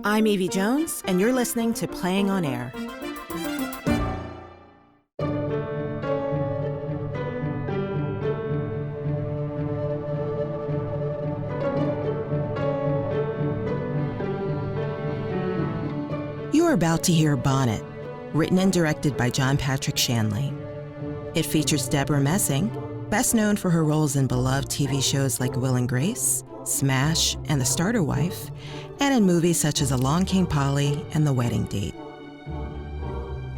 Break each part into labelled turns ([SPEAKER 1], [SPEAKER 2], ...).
[SPEAKER 1] I'm Evie Jones, and you're listening to Playing on Air. You are about to hear Bonnet, written and directed by John Patrick Shanley. It features Debra Messing, best known for her roles in beloved TV shows like Will and Grace, Smash, and The Starter Wife, and in movies such as Along Came Polly and The Wedding Date.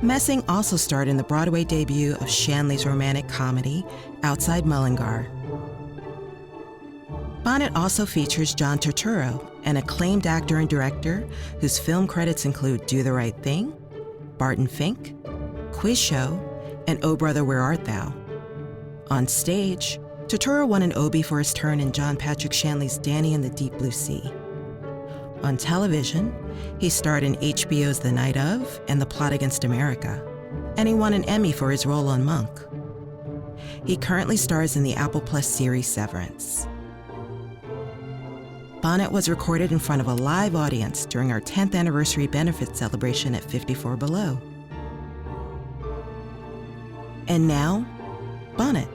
[SPEAKER 1] Messing also starred in the Broadway debut of Shanley's romantic comedy, Outside Mullingar. Bonnet also features John Turturro, an acclaimed actor and director whose film credits include Do the Right Thing, Barton Fink, Quiz Show, and Oh Brother, Where Art Thou? On stage, Turturro won an Obie for his turn in John Patrick Shanley's Danny and the Deep Blue Sea. On television, he starred in HBO's The Night Of and The Plot Against America, and he won an Emmy for his role on Monk. He currently stars in the Apple Plus series Severance. Bonnet was recorded in front of a live audience during our 10th anniversary benefit celebration at 54 Below. And now, Bonnet.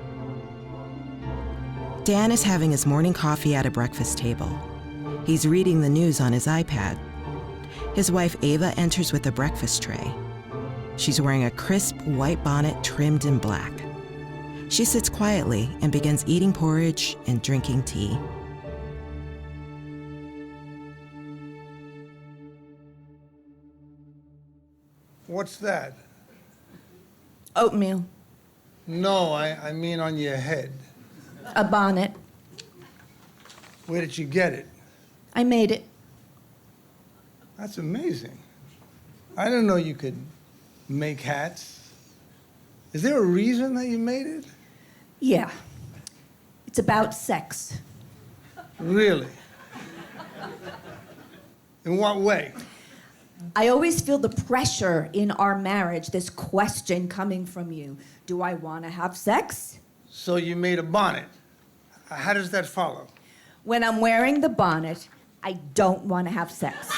[SPEAKER 1] Dan is having his morning coffee at a breakfast table. He's reading the news on his iPad. His wife Ava enters with a breakfast tray. She's wearing a crisp white bonnet trimmed in black. She sits quietly and begins eating porridge and drinking tea.
[SPEAKER 2] What's that?
[SPEAKER 3] Oatmeal.
[SPEAKER 2] No, I mean on your head.
[SPEAKER 3] A bonnet.
[SPEAKER 2] Where did you get it?
[SPEAKER 3] I made it.
[SPEAKER 2] That's amazing. I didn't know you could make hats. Is there a reason that you made it?
[SPEAKER 3] Yeah. It's about sex.
[SPEAKER 2] Really? In what way?
[SPEAKER 3] I always feel the pressure in our marriage, this question coming from you. Do I want to have sex?
[SPEAKER 2] So you made a bonnet. How does that follow?
[SPEAKER 3] When I'm wearing the bonnet, I don't want to have sex.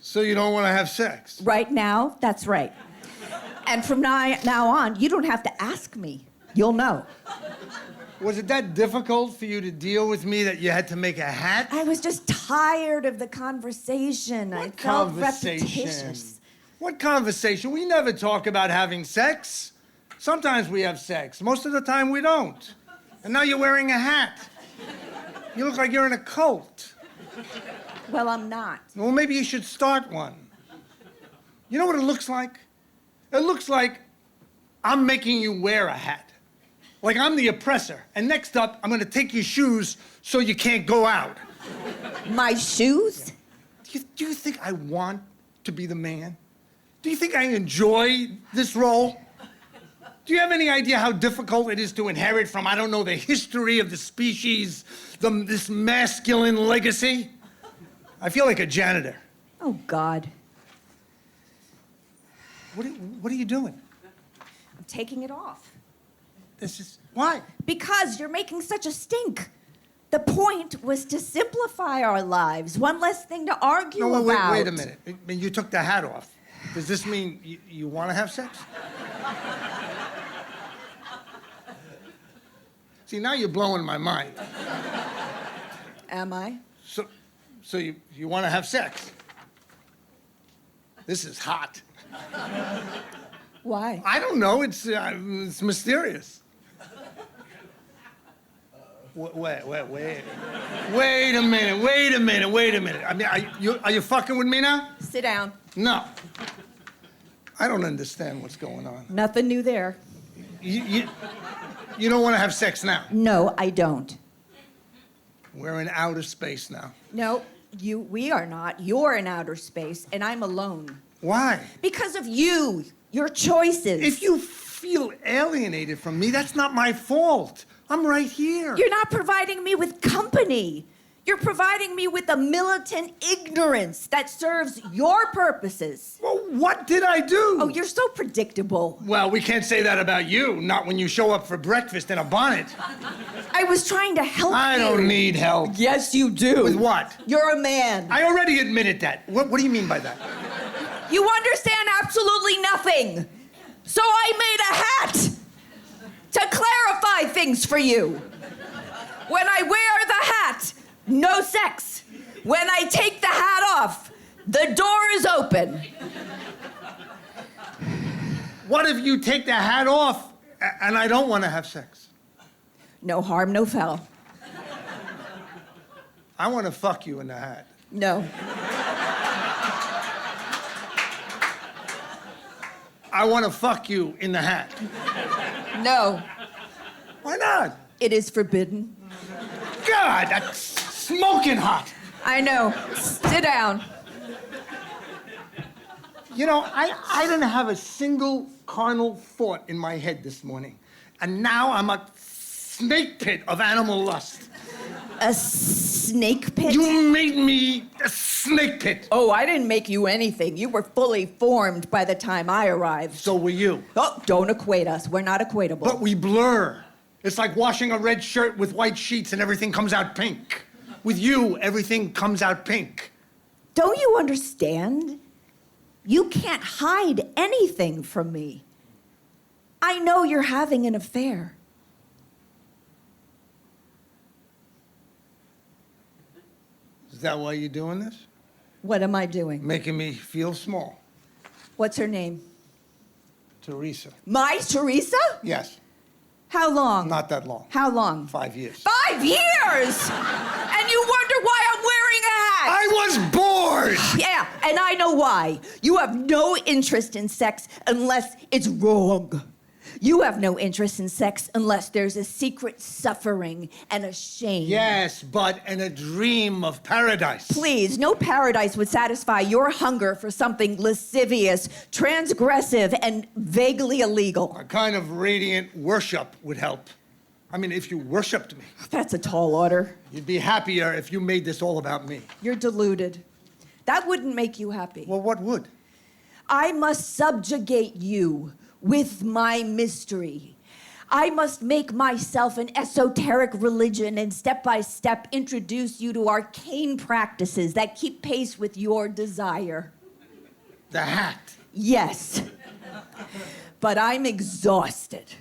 [SPEAKER 2] So you don't want to have sex?
[SPEAKER 3] Right now, that's right. And from now on, you don't have to ask me. You'll know.
[SPEAKER 2] Was it that difficult for you to deal with me that you had to make a hat?
[SPEAKER 3] I was just tired of the conversation.
[SPEAKER 2] What
[SPEAKER 3] I felt
[SPEAKER 2] conversation?
[SPEAKER 3] repetitious.
[SPEAKER 2] What conversation? We never talk about having sex. Sometimes we have sex. Most of the time we don't. And now you're wearing a hat. You look like you're in a cult.
[SPEAKER 3] Well, I'm not.
[SPEAKER 2] Well, maybe you should start one. You know what it looks like? It looks like I'm making you wear a hat. Like I'm the oppressor. And next up, I'm gonna take your shoes so you can't go out.
[SPEAKER 3] My shoes?
[SPEAKER 2] Do you think I want to be the man? Do you think I enjoy this role? Do you have any idea how difficult it is to inherit from, I don't know, the history of the species, this masculine legacy? I feel like a janitor.
[SPEAKER 3] Oh, God.
[SPEAKER 2] What are you doing?
[SPEAKER 3] I'm taking it off.
[SPEAKER 2] This is, why?
[SPEAKER 3] Because you're making such a stink. The point was to simplify our lives. One less thing to argue about.
[SPEAKER 2] Wait a minute. You took the hat off. Does this mean you want to have sex? See, now you're blowing my mind.
[SPEAKER 3] Am I?
[SPEAKER 2] So you want to have sex? This is hot.
[SPEAKER 3] Why?
[SPEAKER 2] I don't know. It's mysterious. Wait a minute. I mean, are you fucking with me now?
[SPEAKER 3] Sit down.
[SPEAKER 2] No. I don't understand what's going on.
[SPEAKER 3] Nothing new there.
[SPEAKER 2] You don't want to have sex now?
[SPEAKER 3] No, I don't.
[SPEAKER 2] We're in outer space now.
[SPEAKER 3] No, we are not. You're in outer space, and I'm alone.
[SPEAKER 2] Why?
[SPEAKER 3] Because of you, your choices.
[SPEAKER 2] If you feel alienated from me, that's not my fault. I'm right here.
[SPEAKER 3] You're not providing me with company. You're providing me with a militant ignorance that serves your purposes.
[SPEAKER 2] Well, what did I do?
[SPEAKER 3] Oh, you're so predictable.
[SPEAKER 2] Well, we can't say that about you. Not when you show up for breakfast in a bonnet.
[SPEAKER 3] I was trying to help you.
[SPEAKER 2] I don't need help.
[SPEAKER 3] Yes, you do.
[SPEAKER 2] With what?
[SPEAKER 3] You're a man.
[SPEAKER 2] I already admitted that. What do you mean by that?
[SPEAKER 3] You understand absolutely nothing. So I made a hat to clarify things for you. When I wear the hat, no sex. When I take the hat off, the door is open.
[SPEAKER 2] What if you take the hat off and I don't want to have sex?
[SPEAKER 3] No harm, no foul.
[SPEAKER 2] I want to fuck you in the hat.
[SPEAKER 3] No.
[SPEAKER 2] I want to fuck you in the hat.
[SPEAKER 3] No.
[SPEAKER 2] Why not?
[SPEAKER 3] It is forbidden.
[SPEAKER 2] God, that's smoking hot.
[SPEAKER 3] I know. Sit down.
[SPEAKER 2] You know, I didn't have a single carnal thought in my head this morning. And now I'm a snake pit of animal lust.
[SPEAKER 3] A snake pit?
[SPEAKER 2] You made me a snake pit.
[SPEAKER 3] Oh, I didn't make you anything. You were fully formed by the time I arrived.
[SPEAKER 2] So were you.
[SPEAKER 3] Oh, don't equate us. We're not equatable.
[SPEAKER 2] But we blur. It's like washing a red shirt with white sheets and everything comes out pink. With you, everything comes out pink.
[SPEAKER 3] Don't you understand? You can't hide anything from me. I know you're having an affair.
[SPEAKER 2] Is that why you're doing this?
[SPEAKER 3] What am I doing?
[SPEAKER 2] Making me feel small.
[SPEAKER 3] What's her name?
[SPEAKER 2] Teresa.
[SPEAKER 3] My Teresa?
[SPEAKER 2] Yes.
[SPEAKER 3] How long?
[SPEAKER 2] Not that long.
[SPEAKER 3] How long?
[SPEAKER 2] 5 years.
[SPEAKER 3] 5 years! And you wonder why I'm wearing a hat!
[SPEAKER 2] I was bored!
[SPEAKER 3] Yeah, and I know why. You have no interest in sex unless it's wrong. You have no interest in sex unless there's a secret suffering and a shame.
[SPEAKER 2] Yes, but in a dream of paradise.
[SPEAKER 3] Please, no paradise would satisfy your hunger for something lascivious, transgressive, and vaguely illegal.
[SPEAKER 2] A kind of radiant worship would help. I mean, if you worshipped me,
[SPEAKER 3] That's a tall order.
[SPEAKER 2] you'd be happier if you made this all about me.
[SPEAKER 3] You're deluded. That wouldn't make you happy.
[SPEAKER 2] Well, what would?
[SPEAKER 3] I must subjugate you with my mystery. I must make myself an esoteric religion and step by step introduce you to arcane practices that keep pace with your desire.
[SPEAKER 2] The hat.
[SPEAKER 3] Yes. But I'm exhausted.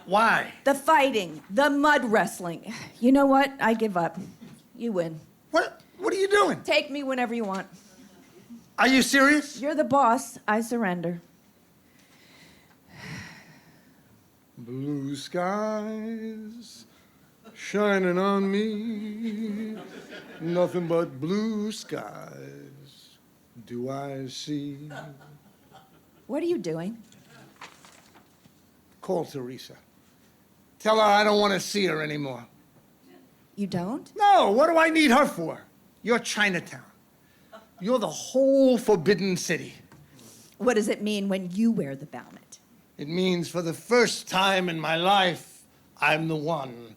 [SPEAKER 2] Why?
[SPEAKER 3] The fighting, the mud wrestling. You know what? I give up. You win.
[SPEAKER 2] What are you doing?
[SPEAKER 3] Take me whenever you want.
[SPEAKER 2] Are you serious?
[SPEAKER 3] You're the boss. I surrender.
[SPEAKER 2] Blue skies shining on me, nothing but blue skies do I see.
[SPEAKER 3] What are you doing?
[SPEAKER 2] Call Teresa. Tell her I don't want to see her anymore.
[SPEAKER 3] You don't?
[SPEAKER 2] No, what do I need her for? You're Chinatown. You're the whole Forbidden City.
[SPEAKER 3] What does it mean when you wear the bonnet?
[SPEAKER 2] It means for the first time in my life, I'm the one.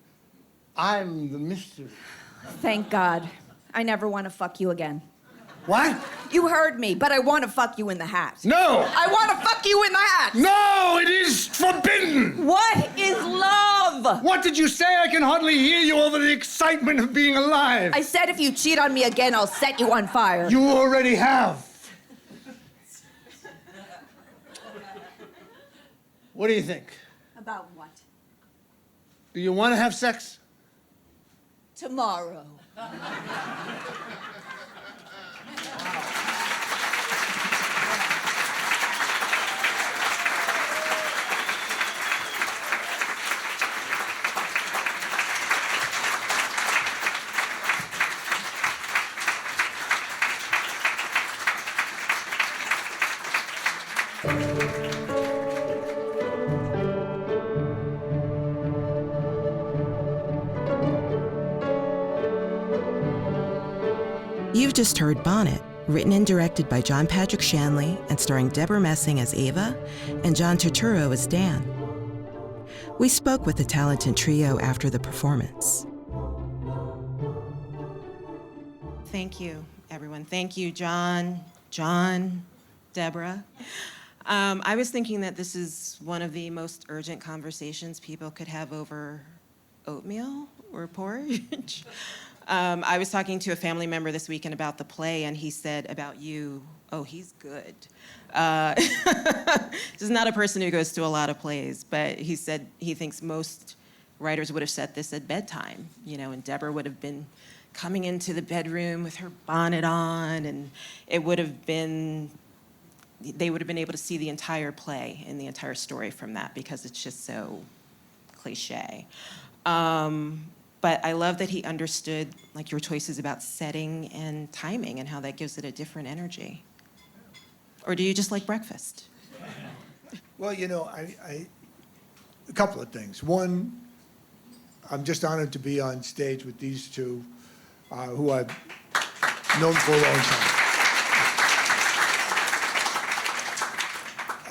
[SPEAKER 2] I'm the mystery.
[SPEAKER 3] Thank God. I never want to fuck you again.
[SPEAKER 2] What?
[SPEAKER 3] You heard me, but I want to fuck you in the hat.
[SPEAKER 2] No!
[SPEAKER 3] I want to fuck you in the hat!
[SPEAKER 2] No, it is forbidden!
[SPEAKER 3] What is love?
[SPEAKER 2] What did you say? I can hardly hear you over the excitement of being alive.
[SPEAKER 3] I said if you cheat on me again, I'll set you on fire.
[SPEAKER 2] You already have. What do you think?
[SPEAKER 3] About what?
[SPEAKER 2] Do you want to have sex?
[SPEAKER 3] Tomorrow.
[SPEAKER 1] You've just heard Bonnet, written and directed by John Patrick Shanley and starring Debra Messing as Ava and John Turturro as Dan. We spoke with the talented trio after the performance. Thank you, everyone. Thank you, John, Debra. I was thinking that this is one of the most urgent conversations people could have over oatmeal or porridge. I was talking to a family member this weekend about the play, and he said about you, oh, he's good. This is not a person who goes to a lot of plays, but he said he thinks most writers would have set this at bedtime, and Debra would have been coming into the bedroom with her bonnet on, and they would have been able to see the entire play and the entire story from that because it's just so cliche. But I love that he understood your choices about setting and timing and how that gives it a different energy. Or do you just like breakfast?
[SPEAKER 4] Well, a couple of things. One, I'm just honored to be on stage with these two, who I've known for a long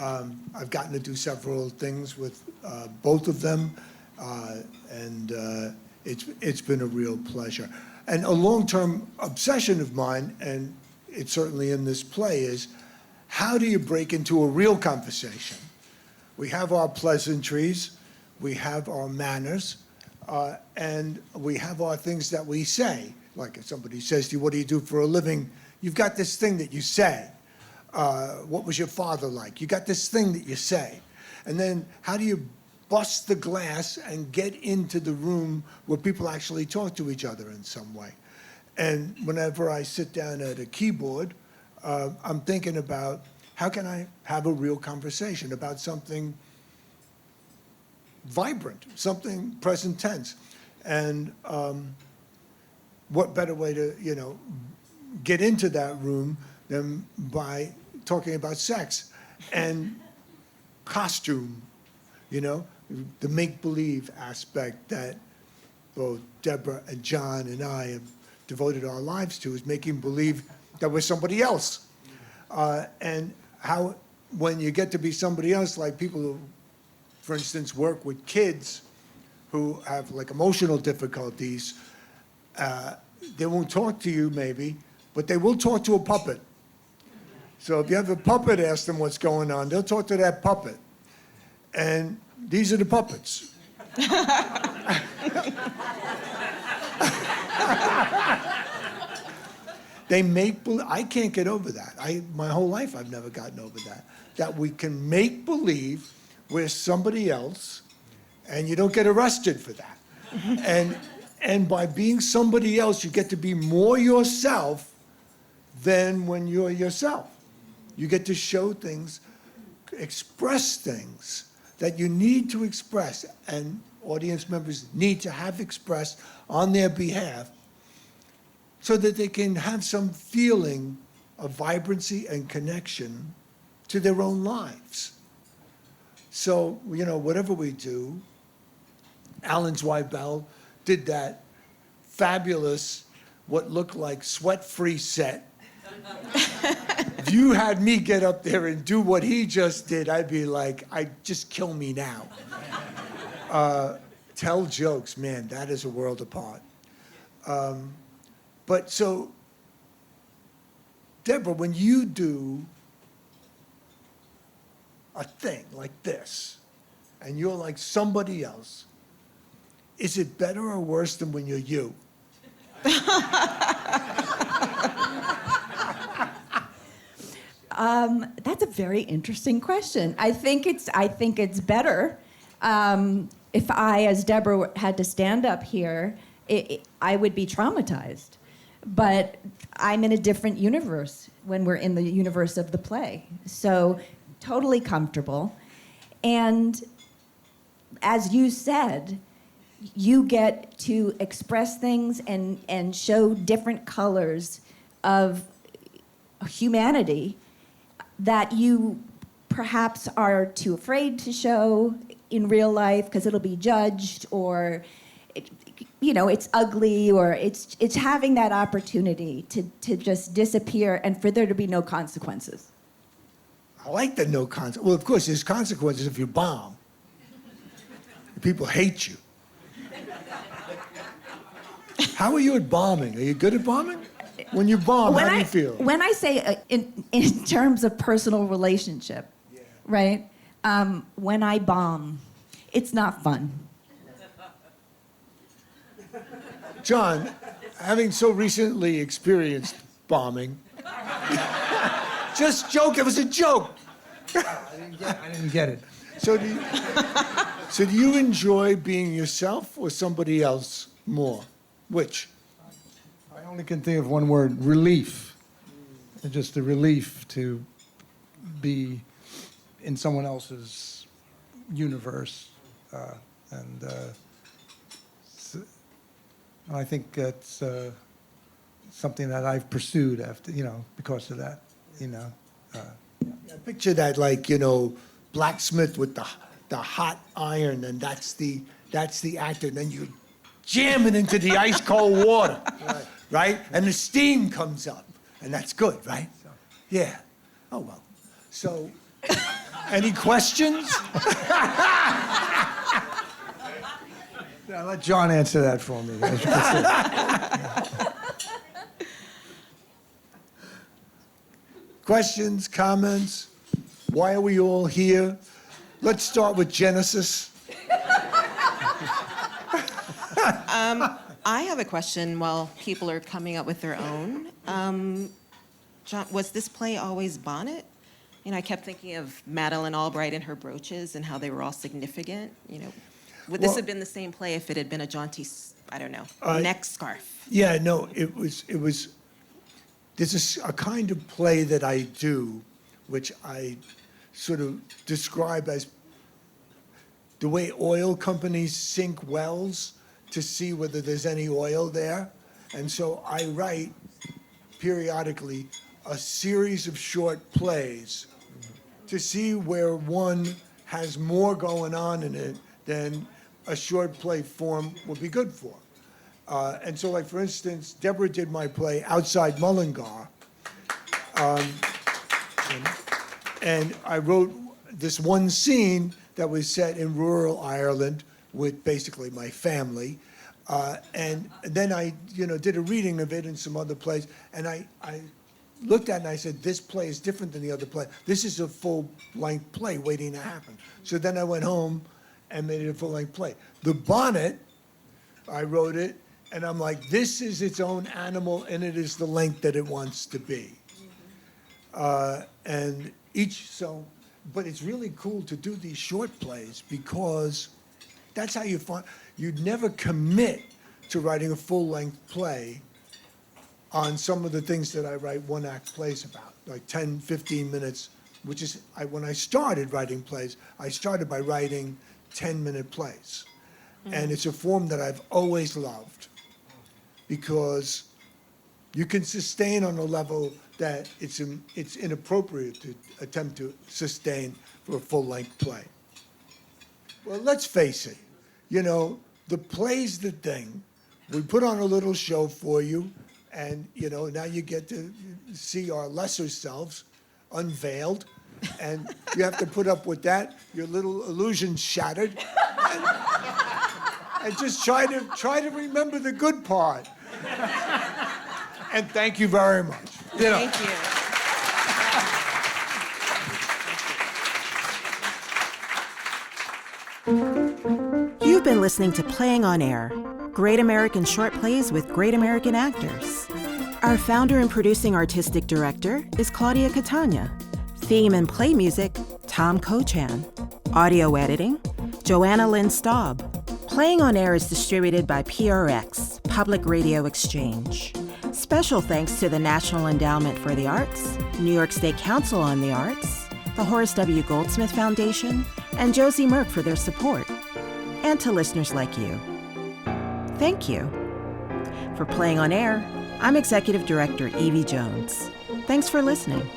[SPEAKER 4] time. I've gotten to do several things with both of them, and it's been a real pleasure. And a long-term obsession of mine, and it's certainly in this play, is how do you break into a real conversation? We have our pleasantries, we have our manners, and we have our things that we say. Like if somebody says to you, what do you do for a living? You've got this thing that you say. What was your father like? You got this thing that you say. And then how do you bust the glass and get into the room where people actually talk to each other in some way? And whenever I sit down at a keyboard, I'm thinking about how can I have a real conversation about something vibrant, something present tense. And what better way to, get into that room than by talking about sex and costume, the make-believe aspect that both Debra and John and I have devoted our lives to, is making believe that we're somebody else. And how, when you get to be somebody else, like people who, for instance, work with kids who have emotional difficulties, they won't talk to you maybe, but they will talk to a puppet. So if you have a puppet ask them what's going on, they'll talk to that puppet. And these are the puppets. They make believe. I can't get over that. My whole life I've never gotten over that. That we can make believe we're somebody else, and you don't get arrested for that. And by being somebody else, you get to be more yourself than when you're yourself. You get to show things, express things that you need to express, and audience members need to have expressed on their behalf, so that they can have some feeling of vibrancy and connection to their own lives. So, whatever we do, Alan Zweibel did that fabulous, what looked like sweat-free set. If you had me get up there and do what he just did, I'd be like, just kill me now. Tell jokes, man, that is a world apart. But so, Debra, when you do a thing like this, and you're like somebody else, is it better or worse than when you're you?
[SPEAKER 3] That's a very interesting question. I think it's better. If I, as Debra, had to stand up here, I would be traumatized. But I'm in a different universe when we're in the universe of the play. So totally comfortable. And as you said, you get to express things and show different colors of humanity that you perhaps are too afraid to show in real life because it'll be judged, or it's ugly, or it's having that opportunity to just disappear and for there to be no consequences.
[SPEAKER 4] I like the no consequences. Well, of course, there's consequences if you bomb. People hate you. How are you at bombing? Are you good at bombing? When you bomb, how do you feel?
[SPEAKER 3] When I say in terms of personal relationship, right? When I bomb, it's not fun.
[SPEAKER 4] John, having so recently experienced bombing, just joke, it was a joke.
[SPEAKER 2] I didn't get it.
[SPEAKER 4] So do you enjoy being yourself or somebody else more? Which?
[SPEAKER 2] I only can think of one word: relief. It's just the relief to be in someone else's universe, and I think that's something that I've pursued after, because of that,
[SPEAKER 4] I picture that, like, blacksmith with the hot iron, and that's the actor, and then you jam it into the ice cold water, right? And the steam comes up, and that's good, right? Yeah. Oh, well. So, any questions?
[SPEAKER 2] Yeah, let John answer that for me. As you can see.
[SPEAKER 4] Questions, comments? Why are we all here? Let's start with Genesis.
[SPEAKER 1] I have a question while people are coming up with their own. John, was this play always Bonnet? I kept thinking of Madeleine Albright and her brooches and how they were all significant. Would this have been the same play if it had been a jaunty, neck scarf?
[SPEAKER 4] Yeah, no, it was. There's a kind of play that I do, which I sort of describe as the way oil companies sink wells to see whether there's any oil there. And so I write periodically a series of short plays to see where one has more going on in it than a short play form would be good for. And so, like, for instance, Debra did my play Outside Mullingar. And I wrote this one scene that was set in rural Ireland with basically my family. And then I, did a reading of it in some other plays. And I looked at it and I said, this play is different than the other play. This is a full-length play waiting to happen. So then I went home and made it a full-length play. The Bonnet, I wrote it, and I'm like, this is its own animal, and it is the length that it wants to be. And but it's really cool to do these short plays because that's how you find, you'd never commit to writing a full-length play on some of the things that I write one-act plays about, like 10, 15 minutes, which is, when I started writing plays, I started by writing 10-minute plays. And it's a form that I've always loved because you can sustain on a level that it's inappropriate to attempt to sustain for a full-length play. Well, let's face it, the play's the thing. We put on a little show for you, and, now you get to see our lesser selves unveiled, and you have to put up with that, your little illusion's shattered, and just try to remember the good part. And thank you very much.
[SPEAKER 1] Thank you. You've been listening to Playing on Air, Great American Short Plays with Great American Actors. Our founder and producing artistic director is Claudia Catania. Theme and play music, Tom Kochan. Audio editing, Joanna Lynn Staub. Playing on Air is distributed by PRX, Public Radio Exchange. Special thanks to the National Endowment for the Arts, New York State Council on the Arts, the Horace W. Goldsmith Foundation, and Josie Merck for their support, and to listeners like you. Thank you. For Playing on Air, I'm Executive Director Evie Jones. Thanks for listening.